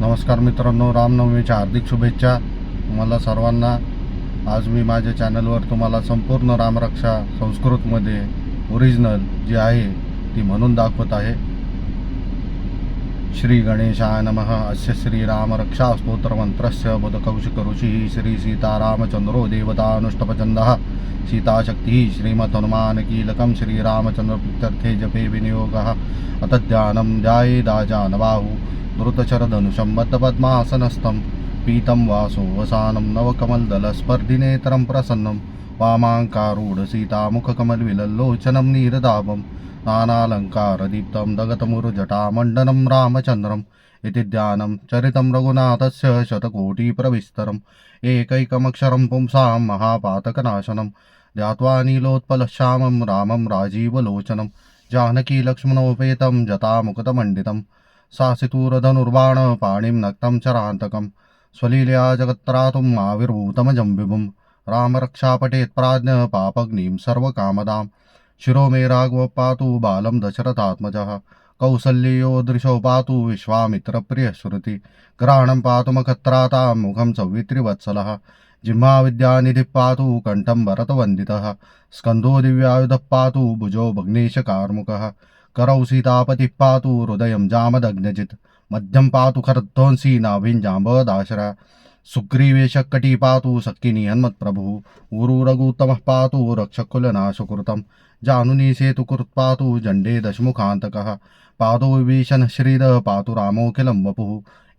नमस्कार मित्रांनो, रामनवमीच्या हार्दिक शुभेच्छा तुम्हाला सर्वांना। आज मी माझ्या चॅनलवर तुम्हाला संपूर्ण रामरक्षा संस्कृतमध्ये ओरिजिनल जी आहे ती म्हणून दाखवत आहे। श्री गणेशाय नमः। अस्य श्रीरामरक्षा स्तोत्रमन्त्रस्य बुधकौशिकऋषिः श्री सीतारामचन्द्रो देवतानुष्टपचन्दः सीताशक्तिः श्रीमद्हनुमानकीलकं श्रीरामचन्द्रप्रीत्यर्थे जपे विनियोगः। अत ध्यानं ध्यायेदाजानबाहु धृतशरधनुषं बद्धपद्मासनस्थं पीतं वासोवसानं नवकमलदलस्पर्धिनेत्रं प्रसन्नं वामाङ्कारूढसीतामुखकमलविलल्लोचनं नीरदाभं नानालङ्कारदीप्तं दगतमुरुजटामण्डनं रामचन्द्रम् इति ध्यानं चरितं रघुनाथस्य शतकोटिप्रविस्तरम् एकैकमक्षरं पुंसां महापातकनाशनं ध्यात्वा नीलोत्पलश्यामं रामं राजीवलोचनं जानकीलक्ष्मणोपेतं जटामुकुटमण्डितं सासितूरधनुर्बाणपाणिं नक्तं चरान्तकं स्वलीलया जगत्त्रातुम् आविर्भूतमजं विभुं रामरक्षापटेत् प्राज्ञ पापग्निं सर्वकामदां शिरो मे राघव पातु बालं दशरथात्मजः कौसल्यो दृशो पातु विश्वामित्रप्रियश्रुति ग्रहणं पातु मखत्रातां मुखं सौवित्रिवत्सलः जिह्वाविद्यानिधिः पातु कण्ठं भरतवन्दितः स्कन्धो दिव्यायुधः पातु भुजो भग्नेशकार्मुकः करौ सीतापतिः पातु हृदयं जामदग्नजित् मध्यं पातु खरध्वंसी नाभिं जाम्बवदाशरा सुग्रीवेशकटी पातु सक्किनी हन्मत्प्रभुः ऊरु रघुत्तमः पातु रक्षकुलनाशकृतं जानुनी सेतुकृत् पातु जण्डे दशमुखान्तकः पादो विभीषणः श्रीदः पातु रामोऽखिलं वपुः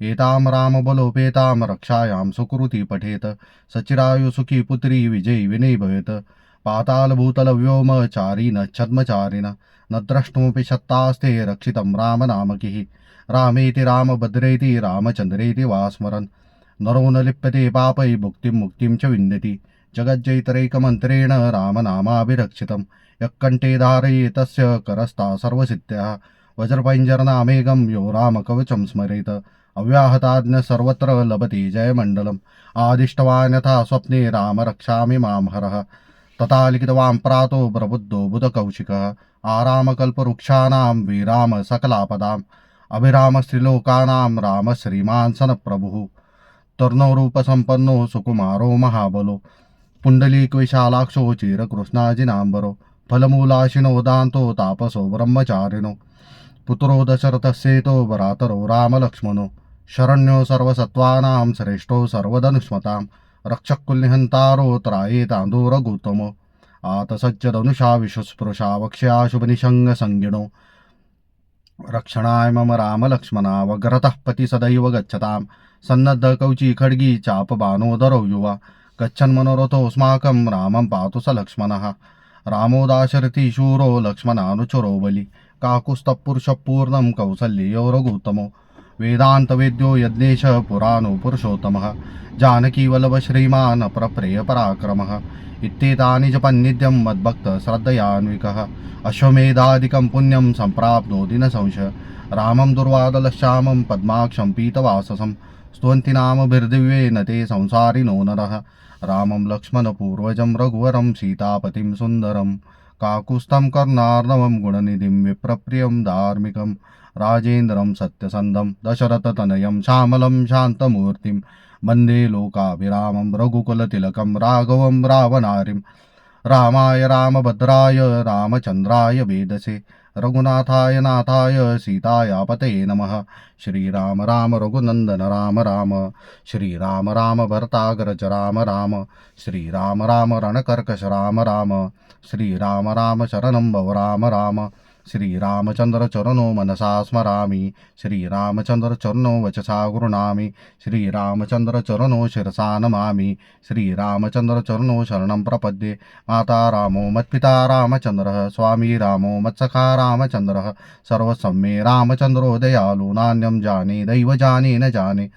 एतां रामबलोपेतां रक्षायां सुकृती पठेत सचिरायुसुखी पुत्री विजयी विनयी भवेत् पातालभूतलव्योमचारिण छद्मचारिण न द्रष्टुमपि शक्तास्ते रक्षितं रामनामकिः रामेति रामभद्रेति रामचन्द्रेति वा स्मरन् नरो न लिप्यते पापै भुक्तिं मुक्तिं च विन्दति जगज्जैतरैकमन्त्रेण रामनामाभिरक्षितं यक्कण्ठे धारये तस्य करस्था सर्वसिद्ध्याः वज्रपैञ्जरनामेकं यो रामकवचं स्मरेत अव्याहताज्ञ सर्वत्र लभते जयमण्डलम् आदिष्टवान् यथा स्वप्ने राम रक्षामि मां हरः तथा लिखितवान् प्रातो प्रबुद्धो बुधकौशिकः आरामकल्पवृक्षाणां विराम सकलापदाम् अभिरामस्त्रिलोकानां राम श्रीमान् सनप्रभुः तरुणरूपसम्पन्नो सुकुमारो महाबलो पुण्डलीकविशालाक्षो चिरकृष्णाजिनाम्बरो फलमूलाशिनो दान्तो तापसो ब्रह्मचारिणो पुत्रो दशरथस्येतो भरातरो रामलक्ष्मणो शरण्यो सर्वसत्त्वानां श्रेष्ठो सर्वधनुष्मतां रक्षकुल्यहन्तारो त्रायेतान्दो रघुत्तमो आतसज्जधनुषा विश्वस्पृशा वक्ष्या शुभनिषङ्गसंज्ञिनो रक्षणाय मम रामलक्ष्मणा वग्रतः पति सदैव गच्छतां सन्नद्ध कौची खड्गी चापबाणोदरौ युवा गच्छन्मनोरथोऽस्माकं रामं पातु स लक्ष्मणः रामो दाशरथी शूरो लक्ष्मणानुचरो बलि काकुस्तपुरुषपूर्णं कौसल्यो रघुत्तमो वेदान्तवेद्यो यज्ञेशः पुराणो पुरुषोत्तमः जानकीवल्लभ श्रीमान् अपरप्रियपराक्रमः इत्येतानि जपन्नित्यं मद्भक्तः श्रद्धयान्विकः अश्वमेधादिकं पुण्यं सम्प्राप्नोति न संशयः रामं दुर्वादलश्यामं पद्माक्षं पीतवाससं स्तुवन्ति नामभिर्दिव्येन ते संसारिणो नरः रामं लक्ष्मणपूर्वजं रघुवरं सीतापतिं सुन्दरं काकुस्थं कर्णार्णवं गुणनिधिं विप्रप्रियं धार्मिकं राजेन्द्रं सत्यसन्धं दशरथतनयं श्यामलं शान्तमूर्तिं वन्दे लोकाभिरामं रघुकुलतिलकं राघवं रावणारिं रामाय रामभद्राय रामचन्द्राय वेदसे रघुनाथाय नाथाय सीतायापतये नमः। श्रीराम राम रघुनन्दन राम राम श्रीराम राम भरताग्रज राम राम श्रीराम राम रणकर्कश राम राम श्रीराम राम शरणं भव राम राम श्रीरामचन्द्र चरणो मनसा स्मरामि श्रीरामचन्द्र चरणो वचसा गृह्णामि श्रीरामचन्द्र चरणो शिरसा नमामि श्रीरामचन्द्र चरणो शरणं प्रपद्ये माता रामो मत्पिता रामचन्द्रः स्वामी रामो मत्सखा रामचन्द्रः सर्वसम्मे रामचन्द्रो दयालु नान्यं जाने दैव जाने न जाने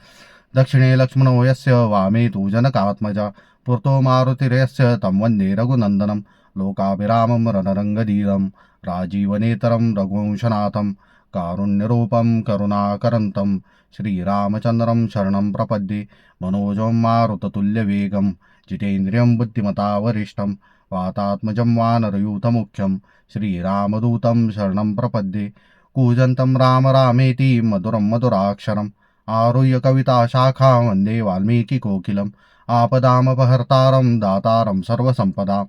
दक्षिणे लक्ष्मणो यस्य वामे तु जनकात्मजा पुरतो मारुतिर्यस्य तं वन्दे रघुनन्दनं लोकाभिरामं रणरङ्गधीरं राजीवनेतरं रघुवंशनाथं कारुण्यरूपं करुणाकरन्तं श्रीरामचन्द्रं शरणं प्रपद्ये मनोजं मारुततुल्यवेगं जितेन्द्रियं बुद्धिमता वरिष्ठं वातात्मजं वानरयूथमुख्यं श्रीरामदूतं शरणं प्रपद्ये कूजन्तं राम रामेति मधुरं मधुराक्षरं आरुह्य कविता शाखा वन्दे वाल्मीकिकोकिलम् आपदामपहर्तारं दातारं सर्वसम्पदां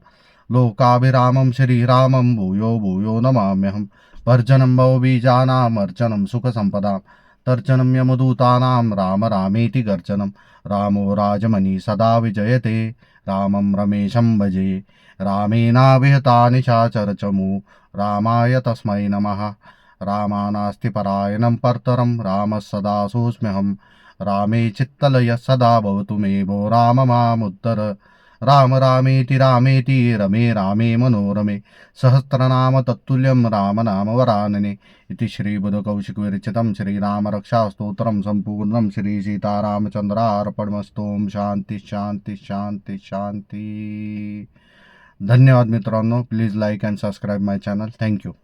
लोकाभिरामं श्रीरामं भूयो भूयो नमाम्यहं वर्जनं भवबीजानाम् अर्चनं सुखसम्पदां तर्जनं यमदूतानां राम रामेति गर्जनं रामो राजमणि सदा विजयते रामं रमेशं भजे रामेणाभिहता निशाचरचमू रामाय तस्मै नमः रामानास्ति परायणं परतरं रामः सदा सोऽस्म्यहं रामे चित्तलयः सदा भवतु मे भो राम मामुत्तर राम रामेति रामेति रमे रामे मनोरमे सहस्रनाम तत्तुल्यं रामनाम वरानने इति श्रीबुधकौशिकविरचितं श्रीरामरक्षास्तोत्रं सम्पूर्णं श्रीसीतारामचन्द्रार्पणमस्तु। ओम शांती शांती शांती शांती। धन्यवाद मित्रांनो. Please like and subscribe my channel. Thank you.